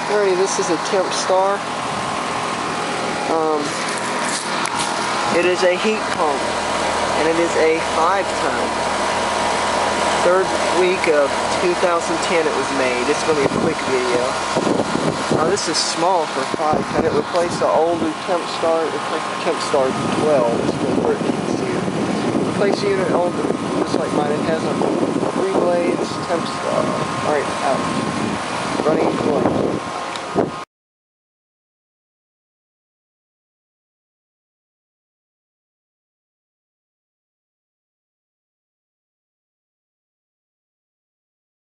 Alrighty, this is a Tempstar. It is a heat pump, and it is a 5-ton. Third week of 2010 it was made. It's going to be a quick video. Now this is small for 5-ton. It replaced the older Tempstar. It replaced the Tempstar 12. It's the 13th unit. Replaced the unit older, just like mine. It has a 3 blades Tempstar. Alright, out. Running blade.